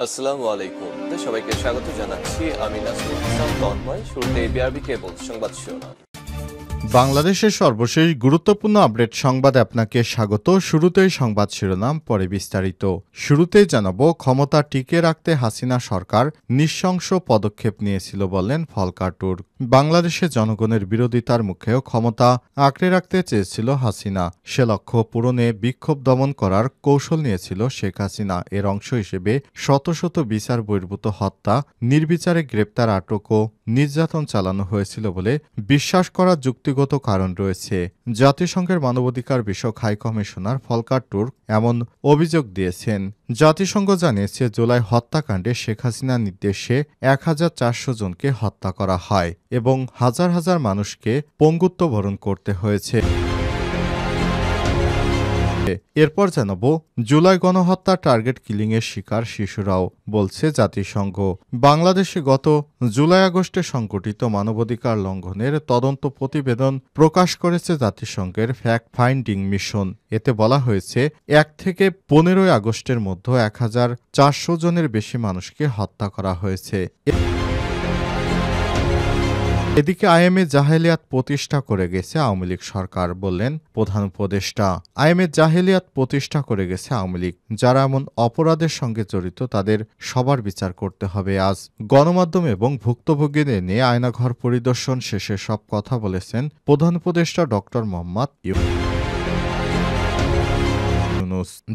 আসসালামু আলাইকুম। সবাইকে স্বাগত জানাচ্ছি। আমি নাসরুল ইসলাম তন্ময়। শুরুতে বিআরবি কেবল সংবাদ শিরোনাম। বাংলাদেশের সর্বশেষ গুরুত্বপূর্ণ আপডেট সংবাদে আপনাকে স্বাগত। শুরুতেই সংবাদ শিরোনাম, পরে বিস্তারিত। শুরুতেই জানাবো, ক্ষমতা টিকে রাখতে হাসিনা সরকার নৃশংস পদক্ষেপ নিয়েছিল বললেন ভলকার টুর্ক। বাংলাদেশের জনগণের বিরোধিতার মুখেও ক্ষমতা আঁকড়ে রাখতে চেয়েছিল হাসিনা। সে লক্ষ্য পূরণে বিক্ষোভ দমন করার কৌশল নিয়েছিল শেখ হাসিনা। এর অংশ হিসেবে শত শত বিচার বহির্ভূত হত্যা, নির্বিচারে গ্রেপ্তার, আটক ও নির্যাতন চালানো হয়েছিল বলে বিশ্বাস করার যুক্তিগত কারণ রয়েছে। জাতিসংঘের মানবাধিকার বিষয়ক হাই কমিশনার ভলকার টুর্ক এমন অভিযোগ দিয়েছেন। জাতিসংঘ জানিয়েছে, জুলাই হত্যাকাণ্ডে শেখ হাসিনার নির্দেশে ১,৪০০ জনকে হত্যা করা হয় এবং হাজার হাজার মানুষকে পঙ্গুত্ব বরণ করতে হয়েছে। এরপর জানাবো, জুলাই গণহত্যা টার্গেট কিলিংয়ের শিকার শিশুরাও, বলছে জাতিসংঘ। বাংলাদেশে গত জুলাই আগস্টে সংঘটিত মানবাধিকার লঙ্ঘনের তদন্ত প্রতিবেদন প্রকাশ করেছে জাতিসংঘের ফ্যাক্ট ফাইন্ডিং মিশন। এতে বলা হয়েছে, ১ থেকে ১৫ আগস্টের মধ্যে ১,৪০০ জনের বেশি মানুষকে হত্যা করা হয়েছে। এদিকে আইএমএ জাহেলিয়াত প্রতিষ্ঠা করে গেছে আওয়ামী লীগ সরকার, বললেন প্রধান উপদেষ্টা। আইএমএ জাহেলিয়াত প্রতিষ্ঠা করে গেছে আওয়ামী লীগ। যারা এমন অপরাধের সঙ্গে জড়িত তাদের সবার বিচার করতে হবে। আজ গণমাধ্যম এবং ভুক্তভোগীদের নিয়ে আয়নাঘর পরিদর্শন শেষে সব কথা বলেছেন প্রধান উপদেষ্টা ডক্টর মোহাম্মদ ইউনূস।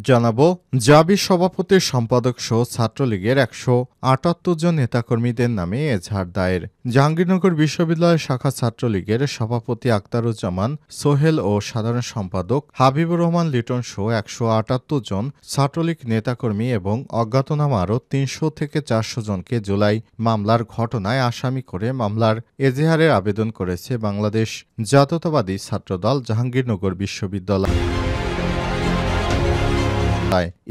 জানাবো, জাবি সভাপতি সম্পাদক সহ ছাত্রলীগের ১৭৮ জন নেতাকর্মীদের নামে এজাহার দায়ের। জাহাঙ্গীরনগর বিশ্ববিদ্যালয় শাখা ছাত্রলীগের সভাপতি আক্তারুজ্জামান সোহেল ও সাধারণ সম্পাদক হাবিবুর রহমান লিটন সহ ১৭৮ জন ছাত্রলীগ নেতাকর্মী এবং অজ্ঞাতনামা আরও ৩০০ থেকে ৪০০ জনকে জুলাই মামলার ঘটনায় আসামি করে মামলার এজাহারের আবেদন করেছে বাংলাদেশ জাতীয়তাবাদী ছাত্রদল জাহাঙ্গীরনগর বিশ্ববিদ্যালয়।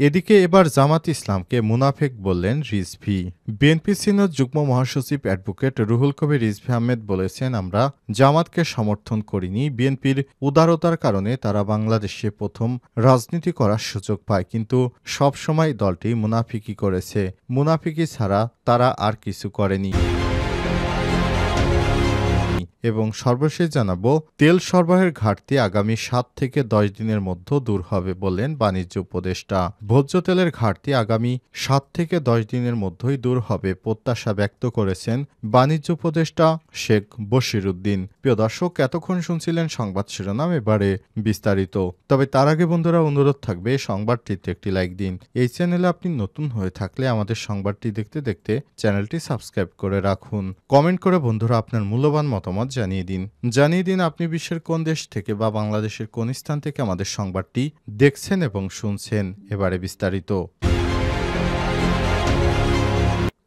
এদিকে এবার জামাত ইসলামকে মুনাফেক বললেন রিজভী। বিএনপি সিনিয়র যুগ্ম মহাসচিব অ্যাডভোকেট রুহুল কবির রিজভী আহমেদ বলেছেন, আমরা জামাতকে সমর্থন করিনি। বিএনপির উদারতার কারণে তারা বাংলাদেশে প্রথম রাজনীতি করার সুযোগ পায়, কিন্তু সবসময় দলটি মুনাফিকি করেছে। মুনাফিকি ছাড়া তারা আর কিছু করেনি। এবং সর্বশেষ জানাবো, তেল সরবরাহের ঘাটতি আগামী ৭ থেকে ১০ দিনের মধ্যে দূর হবে বললেন বাণিজ্য উপদেষ্টা। ভোজ্য তেলের ঘাটতি আগামী ৭ থেকে ১০ দিনের মধ্যেই দূর হবে প্রত্যাশা ব্যক্ত করেছেন বাণিজ্য উপদেষ্টা শেখ বশিরউদ্দিন। প্রিয় দর্শক, এতক্ষণ শুনছিলেন সংবাদ শিরোনাম, এবারে বিস্তারিত। তবে তার আগে বন্ধুরা, অনুরোধ থাকবে সংবাদটিতে একটি লাইক দিন। এই চ্যানেলে আপনি নতুন হয়ে থাকলে আমাদের সংবাদটি দেখতে দেখতে চ্যানেলটি সাবস্ক্রাইব করে রাখুন। কমেন্ট করে বন্ধুরা আপনার মূল্যবান মতামত জানিয়ে দিন আপনি বিশ্বের কোন দেশ থেকে বা বাংলাদেশের কোন স্থান থেকে আমাদের সংবাদটি দেখছেন এবং শুনছেন। এবারে বিস্তারিত।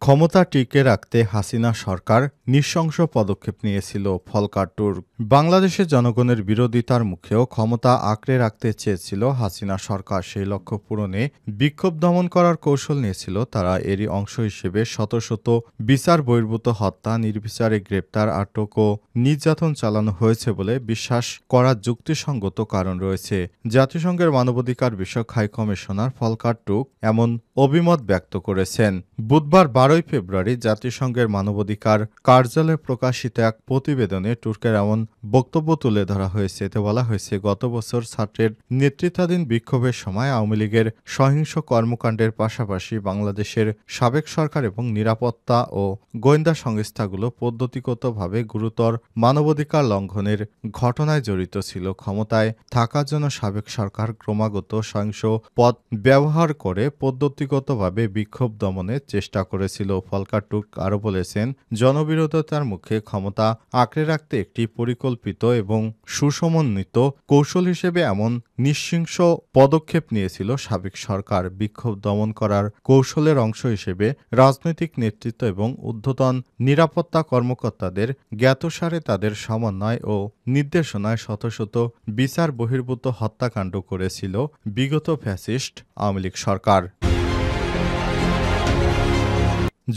ক্ষমতা টিকে রাখতে হাসিনা সরকার নৃশংস পদক্ষেপ নিয়েছিল ভলকার টুর্ক। বাংলাদেশের জনগণের বিরোধিতার মুখেও ক্ষমতা আঁকড়ে রাখতে চেয়েছিল হাসিনা সরকার। সেই লক্ষ্য পূরণে বিক্ষোভ দমন করার কৌশল নিয়েছিল তারা। এরই অংশ হিসেবে শত শত বিচার বহির্ভূত হত্যা, নির্বিচারে গ্রেপ্তার, আটক ও নির্যাতন চালানো হয়েছে বলে বিশ্বাস করার যুক্তিসঙ্গত কারণ রয়েছে। জাতিসংঘের মানবাধিকার বিষয়ক হাই কমিশনার ভলকার টুর্ক এমন অভিমত ব্যক্ত করেছেন। বুধবার ১২ ফেব্রুয়ারি জাতিসংঘের মানবাধিকার কার্যালয়ে প্রকাশিত এক প্রতিবেদনে তুর্কের এমন বক্তব্য তুলে ধরা হয়েছে। এতে বলা হয়েছে, গত বছর ছাত্রের নেতৃত্বাধীন বিক্ষোভের সময় আওয়ামী লীগের সহিংস কর্মকাণ্ডের পাশাপাশি বাংলাদেশের সাবেক সরকার এবং নিরাপত্তা ও গোয়েন্দা সংস্থাগুলো পদ্ধতিগতভাবে গুরুতর মানবাধিকার লঙ্ঘনের ঘটনায় জড়িত ছিল। ক্ষমতায় থাকার জন্য সাবেক সরকার ক্রমাগত সহিংস পথ ব্যবহার করে পদ্ধতিগতভাবে বিক্ষোভ দমনের চেষ্টা করেছিল। ভলকার টুর্ক আরও বলেছেন, জনবিরোধিতার মুখে ক্ষমতা আঁকড়ে রাখতে একটি পরিকল্পিত এবং সুসমন্বিত কৌশল হিসেবে এমন নৃশংস পদক্ষেপ নিয়েছিল সাবেক সরকার। বিক্ষোভ দমন করার কৌশলের অংশ হিসেবে রাজনৈতিক নেতৃত্ব এবং ঊর্ধ্বতন নিরাপত্তা কর্মকর্তাদের জ্ঞাতসারে তাদের সমন্বয় ও নির্দেশনায় শত শত বিচার বহির্ভূত হত্যাকাণ্ড করেছিল বিগত ফ্যাসিস্ট আওয়ামী লীগ সরকার।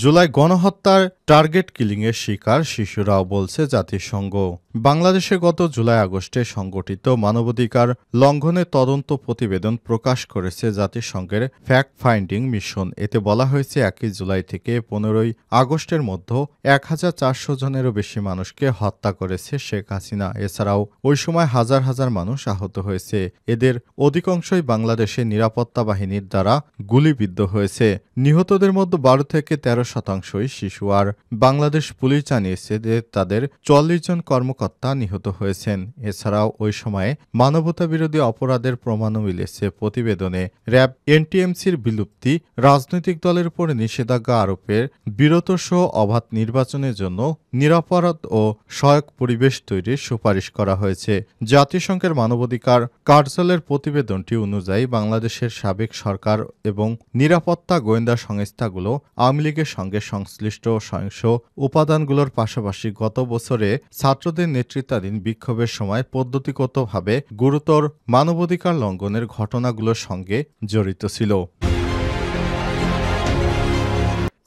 জুলাই গণহত্যার টার্গেট কিলিংয়ের শিকার শিশুরাও, বলছে জাতিসংঘ। বাংলাদেশে গত জুলাই আগস্টে সংগঠিত মানবাধিকার লঙ্ঘনের তদন্ত প্রতিবেদন প্রকাশ করেছে জাতিসংঘের ফ্যাক্ট ফাইন্ডিং মিশন। এতে বলা হয়েছে 1 জুলাই থেকে 15 আগস্টের মধ্যে 1400 জনেরও বেশি মানুষকে হত্যা করেছে শেখ হাসিনা। এছাড়াও ওই সময় হাজার হাজার মানুষ আহত হয়েছে। এদের অধিকাংশই বাংলাদেশের নিরাপত্তা বাহিনীর দ্বারা গুলিবিদ্ধ হয়েছে। নিহতদের মধ্যে 12 থেকে 13% শিশু। আর বাংলাদেশ পুলিশ জানিয়েছে যে তাদের 40 জন কর্মকর্তা নিহত হয়েছেন। এছাড়াও ওই সময়ে মানবতাবিরোধী অপরাধের প্রমাণও মিলেছে প্রতিবেদনে। র্যাব এনটিএমসির বিলুপ্তি, রাজনৈতিক দলের উপর নিষেধাজ্ঞা আরোপের বিরতসহ অবাধ নির্বাচনের জন্য নিরাপরাধ ও সহায়ক পরিবেশ তৈরির সুপারিশ করা হয়েছে। জাতিসংঘের মানবাধিকার কার্যালয়ের প্রতিবেদনটি অনুযায়ী বাংলাদেশের সাবেক সরকার এবং নিরাপত্তা গোয়েন্দা সংস্থাগুলো আওয়ামী লীগের সঙ্গে সংশ্লিষ্ট সহিংস উপাদানগুলোর পাশাপাশি গত বছরে ছাত্রদের নেতৃত্বাধীন বিক্ষোভের সময় পদ্ধতিগতভাবে গুরুতর মানবাধিকার লঙ্ঘনের ঘটনাগুলোর সঙ্গে জড়িত ছিল।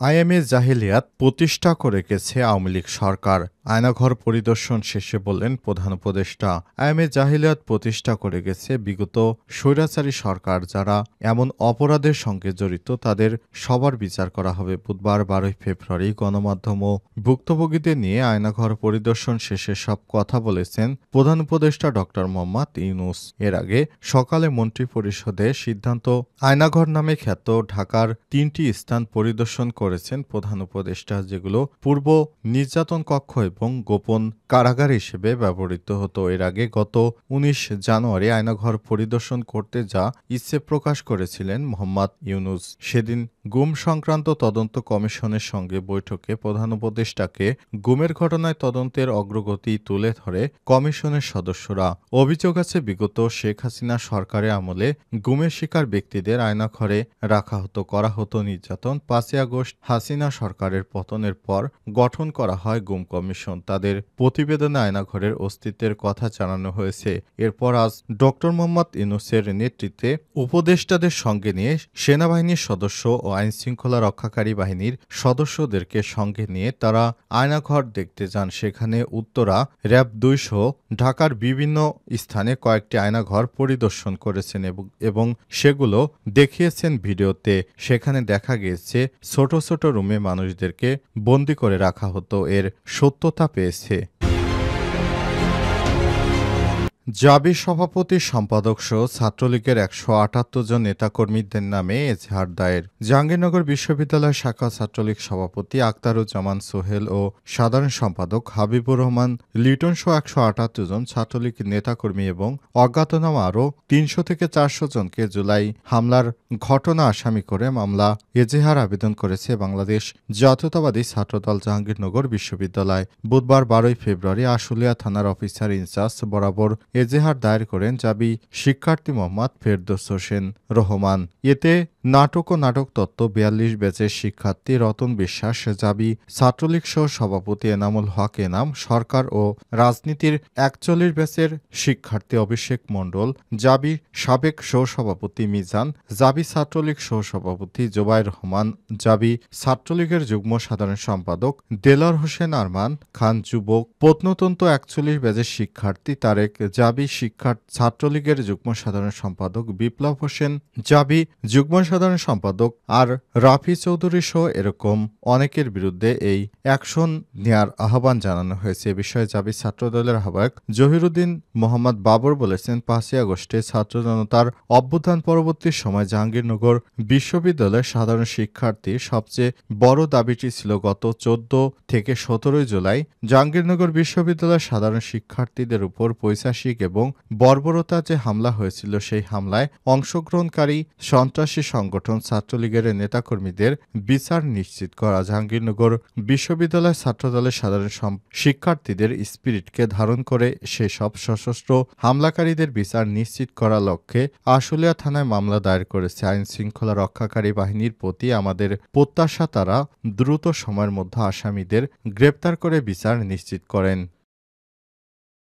আইএমএ জাহিলিয়াত প্রতিষ্ঠা করে গেছে আওয়ামী লীগ সরকার। আয়নাঘর পরিদর্শন শেষে বললেন প্রধান উপদেষ্টা, আইএমএ জাহিলিয়াত প্রতিষ্ঠা করে গেছে বিগত স্বৈরাচারী সরকার। যারা এমন অপরাধের সঙ্গে জড়িত তাদের সবার বিচার করা হবে। বুধবার 12 ফেব্রুয়ারি গণমাধ্যম ও ভুক্তভোগীদের নিয়ে আয়নাঘর পরিদর্শন শেষে সব কথা বলেছেন প্রধান উপদেষ্টা ড. মোহাম্মদ ইউনূস। এর আগে সকালে মন্ত্রিপরিষদে সিদ্ধান্ত আয়নাঘর নামে খ্যাত ঢাকার 3টি স্থান পরিদর্শন করেছেন প্রধান উপদেষ্টা, যেগুলো পূর্ব নির্যাতন কক্ষ এবং গোপন কারাগার হিসেবে ব্যবহৃত হতো। এর আগে গত 19 জানুয়ারি আয়নাঘর পরিদর্শন করতে যা ইচ্ছে প্রকাশ করেছিলেন মোহাম্মদ ইউনূস। সেদিন গুম সংক্রান্ত তদন্ত কমিশনের সঙ্গে বৈঠকে প্রধান উপদেষ্টাকে গুমের ঘটনায় তদন্তের অগ্রগতি তুলে ধরে কমিশনের সদস্যরা। অভিযোগ আছে বিগত শেখ হাসিনা সরকারের আমলে গুমের শিকার ব্যক্তিদের আয়নাঘরে রাখা হতো, করা হতো নির্যাতন। 5 আগস্ট হাসিনা সরকারের পতনের পর গঠন করা হয় গুম কমিশন। তাদের প্রতিবেদনে আয়নাঘরের অস্তিত্বের কথা জানানো হয়েছে। এরপর আজ ড. মোহাম্মদ ইউনূসের নেতৃত্বে উপদেষ্টাদের সঙ্গে নিয়ে সেনাবাহিনীর সদস্য ও আইনশৃঙ্খলা রক্ষাকারী বাহিনীর সদস্যদেরকে সঙ্গে নিয়ে তারা আয়নাঘর দেখতে যান। সেখানে উত্তরা, র্যাব 200 ঢাকার বিভিন্ন স্থানে কয়েকটি আয়নাঘর পরিদর্শন করেছেন এবং সেগুলো দেখিয়েছেন ভিডিওতে। সেখানে দেখা গিয়েছে ছোট ছোট রুমে মানুষদেরকে বন্দি করে রাখা হতো। এর সত্যতা পেয়েছে জাবি সভাপতি, সম্পাদক সহ ছাত্রলীগের 178 জন নেতাকর্মীদের নামে এজাহার দায়ের। জাহাঙ্গীরনগর বিশ্ববিদ্যালয় শাখা ছাত্রলীগ সভাপতি আক্তারুজ্জামান সোহেল ও সাধারণ সম্পাদক হাবিবুর রহমান লিটন সহ 178 জন ছাত্রলীগ নেতাকর্মী এবং অজ্ঞাতনামা আরও 300 থেকে 400 জনকে জুলাই হামলার ঘটনা আসামি করে মামলা এজাহার আবেদন করেছে বাংলাদেশ জাতীয়তাবাদী ছাত্রদল জাহাঙ্গীরনগর বিশ্ববিদ্যালয়। বুধবার 12 ফেব্রুয়ারি আশুলিয়া থানার অফিসার ইনচার্জ বরাবর এজাহার দায়ের করেন জাবি শিক্ষার্থী মোহাম্মদ ফেরদৌস হোসেন রহমান। এতে নাটক ও নাটক তত্ত্ব 42 ব্যাচের শিক্ষার্থী রতন বিশ্বাস, জাবি ছাত্রলীগ সহ সভাপতি এনামুল হক এনাম, সরকার ও রাজনীতির 41 ব্যাচের শিক্ষার্থী অভিষেক মণ্ডল, জাবি সাবেক সহ সভাপতি মিজান, জাবি ছাত্রলীগ সহ সভাপতি জোবায়ের রহমান, জাবি ছাত্রলীগের যুগ্ম সাধারণ সম্পাদক দেলোয়ার হোসেন আরমান খান, যুবক প্রত্নতন্ত্র 41 ব্যাচের শিক্ষার্থী তারেক, জাবি ছাত্রলীগের যুগ্ম সাধারণ সম্পাদক বিপ্লব হোসেন, জাবি যুগ্ম সাধারণ সম্পাদক আর রাফি চৌধুরী সহ এরকম অনেকের বিরুদ্ধে এই অ্যাকশন নেয়ার আহ্বান জানানো হয়েছে। এ বিষয়ে জাবি ছাত্রদলের আহ্বায়ক জহিরুদ্দিন মোহাম্মদ বাবর বলেছেন, 5 আগস্টে ছাত্র জনতার অভ্যুত্থান পরবর্তী সময় জাহাঙ্গীরনগর বিশ্ববিদ্যালয়ের সাধারণ শিক্ষার্থীর সবচেয়ে বড় দাবিটি ছিল গত 14 থেকে 17 জুলাই জাহাঙ্গীরনগর বিশ্ববিদ্যালয়ের সাধারণ শিক্ষার্থীদের উপর পৈশাচিক এবং বর্বরতা যে হামলা হয়েছিল, সেই হামলায় অংশগ্রহণকারী সন্ত্রাসী সংগঠন ছাত্রলীগের নেতাকর্মীদের বিচার নিশ্চিত করা। জাহাঙ্গীরনগর বিশ্ববিদ্যালয় ছাত্রদলের সাধারণ শিক্ষার্থীদের স্পিরিটকে ধারণ করে সেসব সশস্ত্র হামলাকারীদের বিচার নিশ্চিত করার লক্ষ্যে আশুলিয়া থানায় মামলা দায়ের করেছে আইন শৃঙ্খলা রক্ষাকারী বাহিনীর প্রতি আমাদের প্রত্যাশা তারা দ্রুত সময়ের মধ্যে আসামিদের গ্রেপ্তার করে বিচার নিশ্চিত করেন।